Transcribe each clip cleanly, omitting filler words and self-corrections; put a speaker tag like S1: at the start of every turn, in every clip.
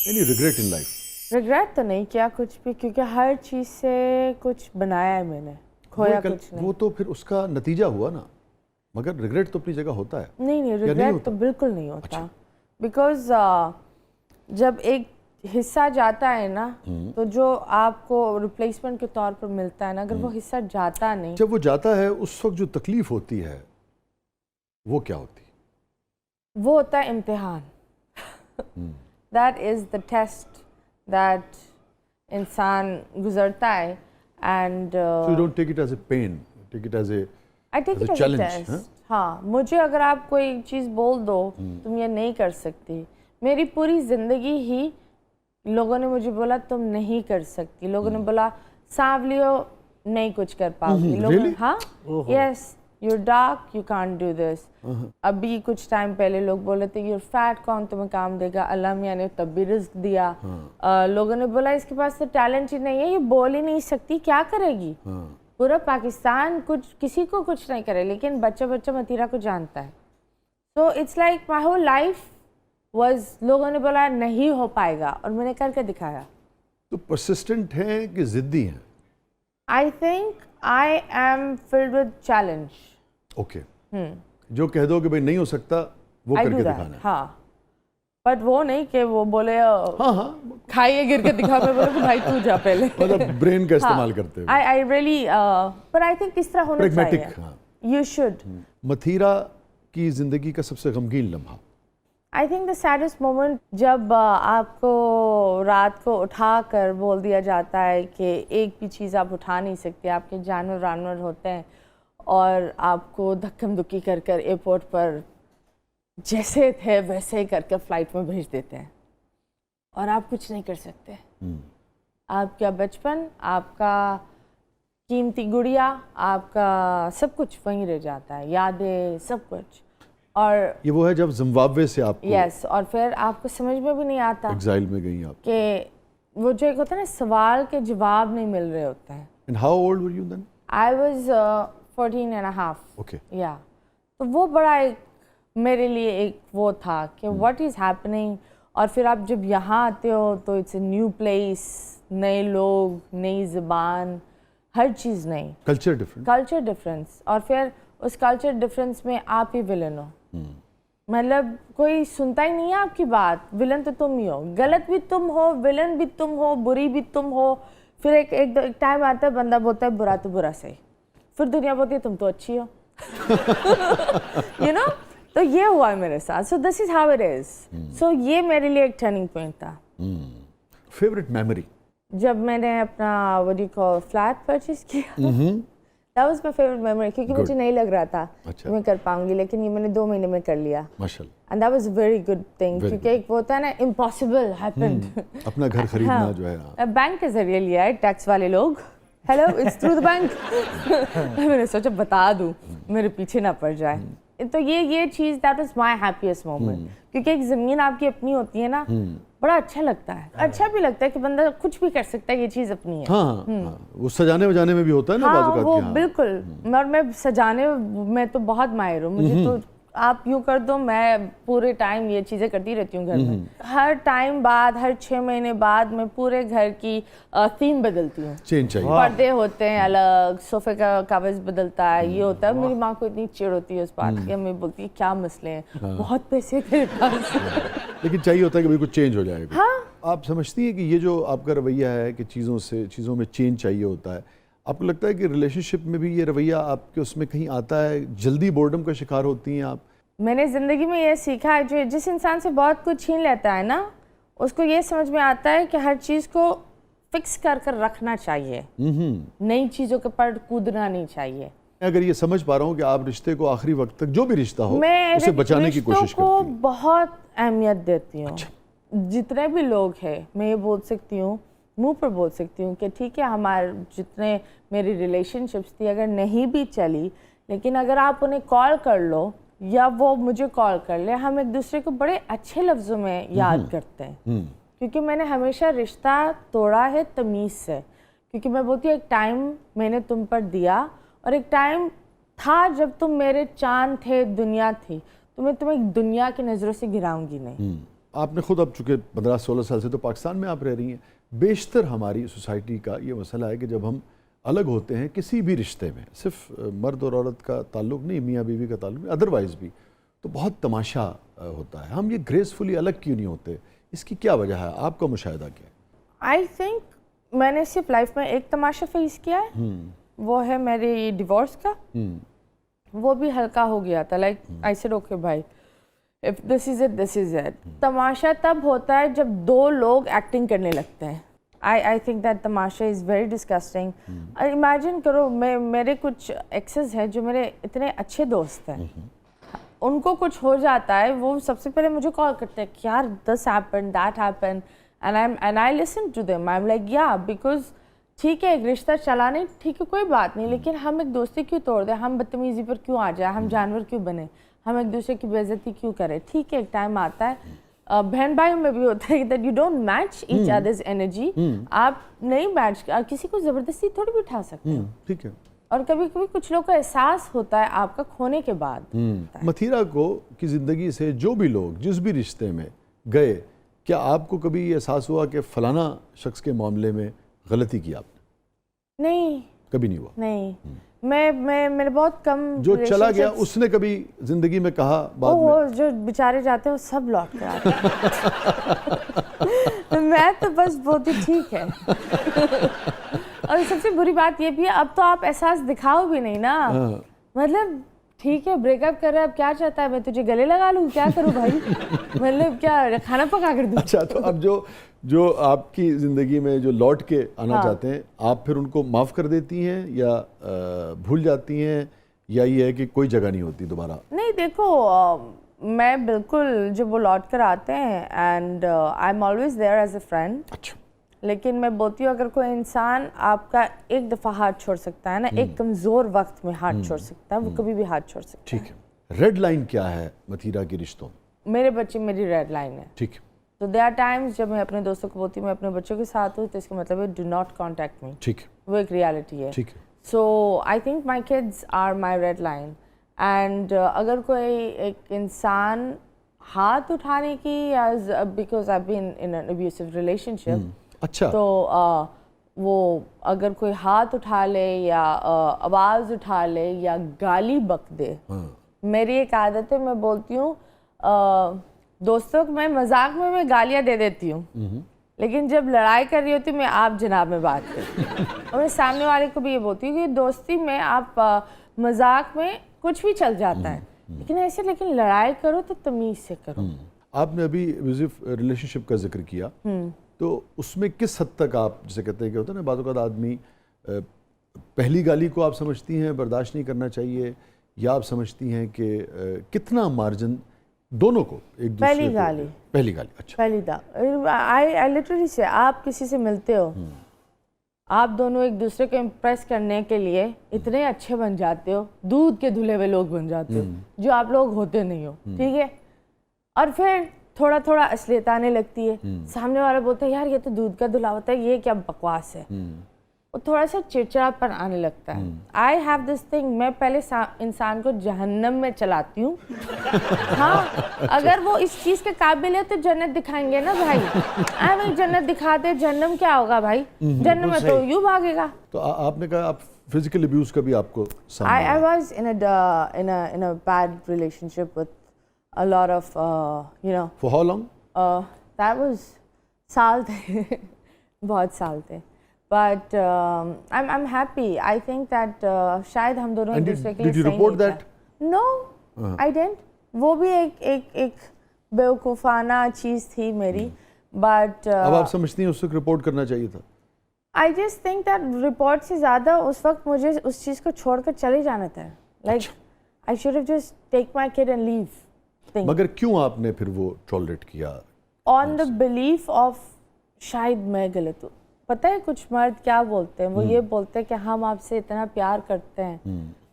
S1: Any regret in life?
S2: Regret तो नहीं किया कुछ भी, क्योंकि हर चीज़ से कुछ बनाया है मैंने, खोया कुछ नहीं।
S1: वो तो फिर उसका नतीजा हुआ ना, मगर रिग्रेट तो अपनी जगह होता है।
S2: नहीं रिग्रेट तो बिल्कुल नहीं होता।
S1: अच्छा।
S2: बिकॉज जब एक हिस्सा जाता है ना, तो जो आपको रिप्लेसमेंट के तौर पर मिलता है ना, अगर वो हिस्सा जाता नहीं,
S1: जब वो जाता है उस वक्त जो तकलीफ होती है वो क्या होती है?
S2: वो होता है इम्तिहान। That is the test that इंसान गुजरता है। And
S1: So you don't take it as a pain, take it as a
S2: I take it as a test. हाँ, मुझे अगर आप कोई चीज़ बोल दो तुम ये नहीं कर सकती, मेरी पूरी ज़िंदगी ही लोगों ने मुझे बोला तुम नहीं कर सकती, लोगों ने बोला सांवलियो नहीं कुछ कर पाओगी, लोग हाँ yes you dark you can't do this. अभी कुछ टाइम पहले लोग बोले थे यूर फैट, कौन तुम्हें काम देगा, अल्लाह मियां ने तब भी रिस्क दिया। लोगों ने बोला इसके पास तो टैलेंट ही नहीं है, ये बोल ही नहीं सकती, क्या करेगी। पूरा पाकिस्तान कुछ किसी को कुछ नहीं करे, लेकिन बच्चा बच्चा मतीरा को जानता है। So it's like my whole life was, लोगों ने बोला नहीं हो पाएगा और मैंने करके दिखाया।
S1: तो परसिस्टेंट हैं कि जिद्दी हैं?
S2: I think I am filled with challenge.
S1: Okay, जो कह दो कि भाई नहीं हो सकता वो
S2: आई
S1: करके
S2: डू
S1: दिखाना
S2: दैट।
S1: है।
S2: हाँ, बट वो नहीं कि वो बोले
S1: हाँ
S2: खाइए गिर के दिखा, मैं बोले भाई तू जा पहले।
S1: मतलब ब्रेन का इस्तेमाल करते हुए।
S2: आई रियली पर आई थिंक इस तरह होना
S1: Pragmatic,
S2: चाहिए।
S1: हाँ।
S2: You should.
S1: मथीरा की जिंदगी का सबसे गमगीन लम्हा?
S2: I think the saddest moment जब आपको रात को उठा कर बोल दिया जाता है कि एक भी चीज़ आप उठा नहीं सकते, आपके जानवर होते हैं और आपको धक्कम धुक्की कर कर एयरपोर्ट पर जैसे थे वैसे ही करके फ्लाइट में भेज देते हैं और आप कुछ नहीं कर सकते। आपका बचपन, आपका कीमती गुड़िया, आपका सब कुछ वहीं रह जाता है, यादें, सब कुछ। और
S1: ये वो है जब जिम्बाब्वे से आपको
S2: यस, और फिर आपको समझ में भी नहीं आता
S1: एग्जाइल में गई आप,
S2: कि वो जो एक होता है ना, सवाल के जवाब नहीं मिल रहे होते हैं।
S1: And how old were you then?
S2: I was 14 and a half।
S1: Okay.
S2: या तो वो बड़ा एक मेरे लिए एक वो था कि व्हाट इज़ हैपनिंग। और फिर आप जब यहाँ आते हो तो इट्स ए न्यू प्लेस, नए लोग, नई ज़बान, हर चीज़ नई,
S1: कल्चर डिफरेंट।
S2: Culture difference. और फिर उस कल्चर डिफरेंस में आप ही विलन हो। मतलब कोई सुनता ही नहीं है आपकी बात, विलन तो तुम ही हो, गलत भी तुम हो, विलन भी तुम हो, बुरी भी तुम हो। फिर एक टाइम आता है बंदा बोलता है बुरा तो बुरा सही, फिर दुनिया बोलती है तुम तो अच्छी हो। यू नो, तो ये हुआ है मेरे साथ। So this is how it is. So ये मेरे लिए एक टर्निंग पॉइंट था।
S1: Favourite memory?
S2: जब मैंने अपना what you call flat purchase किया, that was my favorite memory, क्योंकि मुझे नहीं लग रहा था कि मैं कर पाऊंगी, लेकिन ये मैंने 2 महीने में कर लिया।
S1: माशाल्लाह।
S2: And that was a very good thing, क्योंकि एक वो होता है ना, impossible happened।
S1: अपना घर खरीदना जो है
S2: बैंक के जरिए लिया है, टैक्स वाले लोग। Hello, it's through the bank. मैंने सोचा बता दूं, मेरे पीछे ना पड़ जाए। तो ये चीज़ that was my happiest moment, क्योंकि एक ज़मीन आपकी अपनी होती है ना, बड़ा अच्छा लगता है। अच्छा भी लगता है कि बंदा कुछ भी कर सकता है, ये चीज़ अपनी है।
S1: हाँ, वो सजाने वजाने में भी होता है ना,
S2: हाँ,
S1: बाज़
S2: वो
S1: औक़ात।
S2: बिल्कुल। और मैं सजाने में तो बहुत माहिर हूँ। मुझे तो आप यूँ कर दो, मैं पूरे टाइम ये चीज़ें करती रहती हूँ घर में। हर टाइम बाद, हर 6 महीने बाद मैं पूरे घर की थीम बदलती हूँ।
S1: चेंज चाहिए।
S2: पर्दे होते हैं अलग, सोफे का कागज बदलता है, ये होता है। मेरी माँ को इतनी चिढ़ होती है उस बात की, मैं बोलती है क्या मसले हैं, बहुत पैसे तेरे पास।
S1: लेकिन चाहिए होता है कि भाई कुछ चेंज हो जाएगा।
S2: हाँ।
S1: आप समझती हैं कि ये जो आपका रवैया है कि चीज़ों में चेंज चाहिए होता है, आपको लगता है कि रिलेशनशिप में भी ये रवैया आपके उसमें कहीं आता है? जल्दी बोर्डम का शिकार होती हैं आप?
S2: मैंने ज़िंदगी में ये सीखा है, जो जिस इंसान से बहुत कुछ छीन लेता है ना, उसको ये समझ में आता है कि हर चीज़ को फिक्स कर कर रखना चाहिए, नई चीज़ों के पर कूदना नहीं चाहिए।
S1: अगर ये समझ पा रहा हूँ कि आप रिश्ते को आखिरी वक्त तक जो भी रिश्ता हो
S2: मैं
S1: उसे बचाने की कोशिश
S2: को
S1: करती हैं।
S2: बहुत अहमियत देती हूँ।
S1: अच्छा।
S2: जितने भी लोग हैं, मैं ये बोल सकती हूँ, मुंह पर बोल सकती हूँ कि ठीक है, हमारे जितने मेरी रिलेशनशिप्स थी, अगर नहीं भी चली, लेकिन अगर आप उन्हें कॉल कर लो या वो मुझे कॉल कर ले, हम एक दूसरे को बड़े अच्छे लफ्ज़ों में याद करते हैं। क्योंकि मैंने हमेशा रिश्ता तोड़ा है तमीज़ से, क्योंकि मैं बोलती हूँ एक टाइम मैंने तुम पर दिया और एक टाइम था जब तुम मेरे चांद थे, दुनिया थी, तो मैं तुम्हें दुनिया की नज़रों से गिराऊंगी नहीं।
S1: آپ نے خود اب چونکہ 15-16 سال سے تو پاکستان میں آپ رہ رہی ہیں، بیشتر ہماری سوسائٹی کا یہ مسئلہ ہے کہ جب ہم الگ ہوتے ہیں کسی بھی رشتے میں، صرف مرد اور عورت کا تعلق نہیں، میاں بیوی کا تعلق نہیں، ادروائز بھی، تو بہت تماشا ہوتا ہے. ہم یہ گریسفلی الگ کیوں نہیں ہوتے؟ اس کی کیا وجہ ہے؟ آپ کا مشاہدہ کیا ہے؟
S2: آئی تھنک میں نے صرف لائف میں ایک تماشا فیس کیا ہے، وہ ہے میری ڈیورس کا. وہ بھی ہلکا ہو گیا تھا. لائک آئی سیڈ اوکے بھائی، if this is it, this is it. تماشا تب ہوتا ہے جب دو لوگ ایکٹنگ کرنے لگتے ہیں. I think that تماشا is very disgusting. Imagine کرو میرے کچھ ایکسز ہیں جو میرے اتنے اچھے دوست ہیں، ان کو کچھ ہو جاتا ہے وہ سب سے پہلے مجھے کال کرتے ہیں کہ یار this happened, that happened, and I listen to them. I'm like yeah, because ٹھیک ہے ایک رشتہ چلانے ٹھیک ہے کوئی بات نہیں، لیکن ہم ایک دوستی کیوں توڑ دیں؟ ہم بدتمیزی پر کیوں آ جائیں؟ ہم جانور کیوں بنے؟ ہم ایک دوسرے کی بے عزتی کیوں کریں؟ ٹھیک ہے ایک ٹائم آتا ہے، بہن بھائیوں میں بھی ہوتا ہے that you don't match each other's energy. آپ نہیں میچ، کسی کو زبردستی تھوڑی بھی اٹھا سکتے ہیں.
S1: ٹھیک ہے.
S2: اور کبھی کبھی کچھ لوگ کا احساس ہوتا ہے آپ کا کھونے کے بعد.
S1: متھیرا کو کی زندگی سے جو بھی لوگ جس بھی رشتے میں گئے، کیا آپ کو کبھی یہ احساس ہوا کہ فلانا شخص کے معاملے میں غلطی کی آپ نے؟
S2: نہیں،
S1: کبھی نہیں ہوا.
S2: نہیں. میرے بہت کم
S1: جو چلا گیا اس نے کبھی زندگی میں کہا بعد میں؟
S2: جو بیچارے جاتے ہیں وہ سب لوٹ کے آتے ہیں. میں تو بس بہت ہی ٹھیک ہے. اور سب سے بری بات یہ بھی ہے اب تو آپ احساس دکھاؤ بھی نہیں نا. مطلب ٹھیک ہے بریک اپ کر رہا ہے، اب کیا چاہتا ہے میں تجھے گلے لگا لوں؟ کیا کروں بھائی؟ مطلب کیا کھانا پکا کر دوں؟
S1: اچھا، تو اب جو آپ کی زندگی میں جو لوٹ کے آنا چاہتے ہیں، آپ پھر ان کو معاف کر دیتی ہیں یا بھول جاتی ہیں، یا یہ ہے کہ کوئی جگہ نہیں ہوتی دوبارہ؟
S2: نہیں دیکھو، میں بالکل جب وہ لوٹ کر آتے ہیں and I am always there as a friend.
S1: اچھا.
S2: لیکن میں بولتی ہوں اگر کوئی انسان آپ کا ایک دفعہ ہاتھ چھوڑ سکتا ہے نا، ایک کمزور وقت میں ہاتھ چھوڑ سکتا ہے، وہ کبھی بھی ہاتھ چھوڑ سکتا ہے.
S1: ٹھیک ہے. ریڈ لائن کیا ہے متھیرا کے رشتوں میں؟
S2: میرے بچے میری ریڈ لائن ہے.
S1: ٹھیک ہے.
S2: تو دیر آر ٹائمز جب میں اپنے دوستوں کو بولتی ہوں میں اپنے بچوں کے ساتھ ہوں تو اس کا مطلب ہے ڈو ناٹ کانٹیکٹ می.
S1: ٹھیک ہے.
S2: وہ ایک ریالٹی ہے.
S1: ٹھیک ہے.
S2: So I think my kids are my red line. And اگر کوئی ایک انسان ہاتھ اٹھانے کی because I been in an abusive relationship,
S1: اچھا،
S2: تو وہ اگر کوئی ہاتھ اٹھا لے یا آواز اٹھا لے یا گالی بک دے، میری ایک عادت ہے میں بولتی ہوں دوستوں کو میں مذاق میں گالیاں دے دیتی ہوں، لیکن جب لڑائی کر رہی ہوتی ہوں میں آپ جناب میں بات کرتی ہوں. اور میں سامنے والے کو بھی یہ بولتی ہوں کہ دوستی میں آپ مذاق میں کچھ بھی چل جاتا ہے، لیکن ایسے لیکن لڑائی کرو تو تمیز سے کرو.
S1: آپ نے ابھی ابیوزو ریلیشن شپ کا ذکر کیا، تو اس میں کس حد تک آپ جسے کہتے ہیں کہ ہوتا ہے نا بعض اوقات آدمی پہلی گالی کو آپ سمجھتی ہیں برداشت نہیں کرنا چاہیے، یا آپ سمجھتی ہیں کہ کتنا مارجن دونوں کو ایک دوسرے
S2: پہلی گالی؟
S1: پہلی گالی. اچھا.
S2: پہلی آئی لٹرلی سے آپ کسی سے ملتے ہو، آپ دونوں ایک دوسرے کو امپریس کرنے کے لیے اتنے اچھے بن جاتے ہو، دودھ کے دھلے ہوئے لوگ بن جاتے ہو جو آپ لوگ ہوتے نہیں ہو. ٹھیک ہے. اور پھر تھوڑا تھوڑا اصلیت آنے لگتی ہے، سامنے والا بولتا ہے یار یہ تو دودھ کا دھلا ہوتا ہے، یہ کیا بکواس ہے، اور تھوڑا سا چڑچڑا پن آنے لگتا ہے. آئی ہیو دس تھنگ، میں پہلے انسان کو جہنم میں چلاتی ہوں. ہاں اگر وہ اس چیز کے قابل ہے تو جنت دکھائیں گے نا بھائی. ہمیں جنت دکھاتے، جہنم کیا ہوگا بھائی؟ جہنم میں تو یوں بھاگے گا.
S1: تو آپ نے کہا آپ فزیکل ابیوز کا بھی آپ کو سامنے؟
S2: I was in a bad relationship with a lot of you know.
S1: For how long?
S2: That was سال تھے، بہت سال تھے. But I'm happy. I think that شاید ہم دونوں ایک دوسرے کے لیے
S1: صحیح. Did you report that?
S2: No, I didn't. وہ بھی ایک بیوقوفانہ چیز تھی میری. But
S1: اب آپ سمجھتی ہیں اس وقت رپورٹ کرنا چاہیے تھا؟
S2: I just think that report سے زیادہ اس وقت مجھے اس چیز کو چھوڑ کر چلے جانا تھا. Like I should have just take my kid and leave.
S1: مگر کیوں آپ نے پھر وہ ٹالریٹ کیا؟
S2: On the belief of شاید میں غلط ہوں. پتہ ہے کچھ مرد کیا بولتے ہیں؟ وہ یہ بولتے ہیں کہ ہم آپ سے اتنا پیار کرتے ہیں،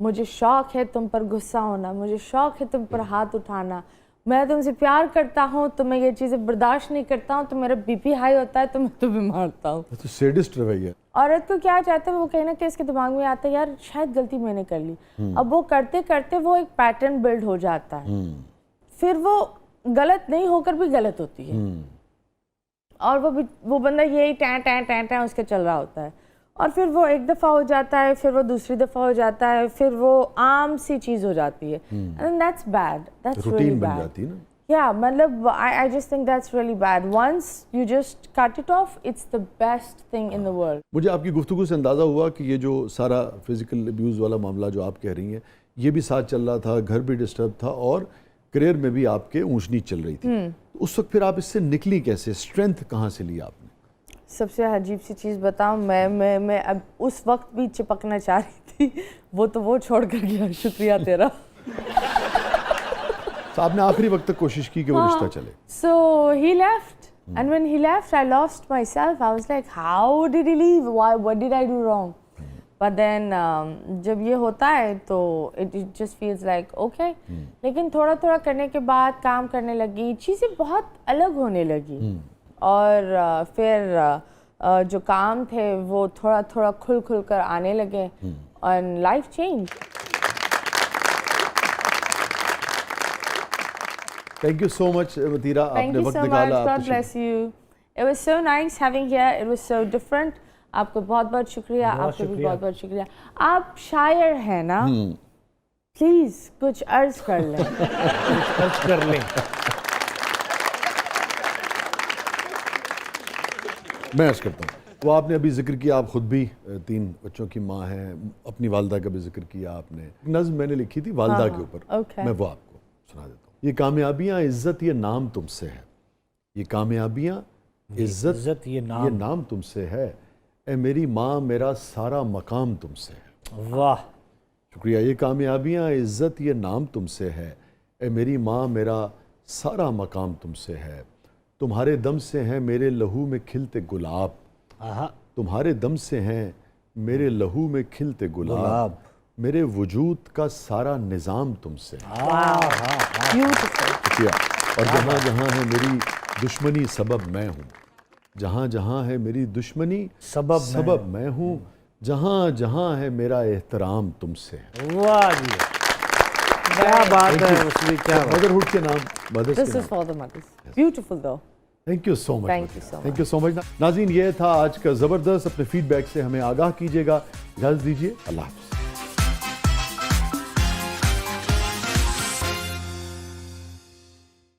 S2: مجھے شوق ہے تم پر غصہ ہونا، مجھے شوق ہے تم پر ہاتھ اٹھانا، میں تم سے پیار کرتا ہوں تو میں یہ چیزیں برداشت نہیں کرتا ہوں، تو میرا بی پی ہائی ہوتا ہے تو میں تمہیں مارتا ہوں.
S1: تو سیڈسٹ رویہ.
S2: عورت کو کیا چاہتا ہے وہ کہیں نہ کہ اس کے دماغ میں آتا ہے یار شاید غلطی میں نے کر لی. اب وہ کرتے کرتے وہ ایک پیٹرن بلڈ ہو جاتا ہے. پھر وہ गलत नहीं होकर भी गलत होती है, और वो बंदा यही टैं टैं टैं टैं उसके चल रहा होता है, और फिर वो एक दफ़ा हो जाता है, फिर वो दूसरी दफ़ा हो जाता है, फिर वो आम सी चीज़ हो जाती है, and that's bad, that's really
S1: routine बन
S2: बैड.
S1: जाती है ना.
S2: Yeah, मतलब I just think that's really bad. Once you just cut it off, it's the best thing in the world.
S1: मुझे आपकी गुफ्तगू से अंदाज़ा हुआ कि ये जो सारा फिज़िकल अब्यूज़ वाला मामला जो आप कह रही हैं, ये भी साथ चल रहा था, घर भी डिस्टर्ब था, और करियर में भी आपके ऊंच नीच चल रही थी. तो उस वक्त फिर आप इससे निकली कैसे? स्ट्रेंथ कहाँ से ली आपने?
S2: सबसे अजीब सी चीज़ बताऊं, मैं अब उस वक्त भी चिपकना चाह रही थी, वो छोड़ कर गया, शुक्रिया तेरा.
S1: तो आपने आखिरी वक्त तक कोशिश की कि वो रिश्ता चले.
S2: So he left, and when he left, I lost myself. I was like, how did he leave? Why? What did I do wrong? But then जब ये होता है तो it just feels like okay. लेकिन थोड़ा थोड़ा करने के बाद काम करने लगी, चीज़ें बहुत अलग होने लगी, और फिर जो काम थे वो थोड़ा थोड़ा खुल कर आने लगे, and life changed.
S1: Thank you so much, Matheera.
S2: Thank you so much. God bless you. It was so nice having here. It was so different. आपको बहुत शुक्रिया. आपको भी बहुत शुक्रिया. आप शायर हैं ना? प्लीज कुछ अर्ज कर लें.
S3: अर्ज कर लें.
S1: मैं अर्ज करता हूँ. वो आपने अभी जिक्र किया, आप खुद भी 3 बच्चों की माँ हैं, अपनी वालदा का भी जिक्र किया आपने. नज़्म मैंने लिखी थी वालदा के ऊपर, मैं वो आपको सुना देता हूँ. ये कामयाबियाँ इज्जत ये नाम तुमसे है, ये कामयाबियाँ इज्जत ये नाम तुमसे है, ए मेरी माँ मेरा सारा मकाम तुमसे है.
S3: वाह,
S1: शुक्रिया. ये कामयाबियाँ इज्जत ये नाम तुमसे है, ए मेरी माँ मेरा सारा मकाम तुमसे है. तुम्हारे दम से हैं मेरे लहू में खिलते गुलाब, तुम्हारे दम से हैं मेरे लहू में खिलते गुलाब, मेरे वजूद का सारा निज़ाम तुमसे है. और जहाँ जहाँ है मेरी दुश्मनी सबब मैं हूँ, जहाँ जहाँ है मेरी दुश्मनी सबब मैं हूँ, जहाँ जहाँ है मेरा एहतराम तुमसे है.
S3: वाह जी, क्या बात है. क्या
S1: मदरहुड के नाम, मदर्स के
S2: This
S1: नाम.
S2: is for the mothers. Beautiful though.
S1: Thank you so much.
S2: Thank you so much.
S1: नाज़रीन, ये था आज का ज़बरदस्त. अपने फीडबैक से हमें आगाह कीजिएगा. इजाज़त दीजिए. अल्लाह हाफ़िज़.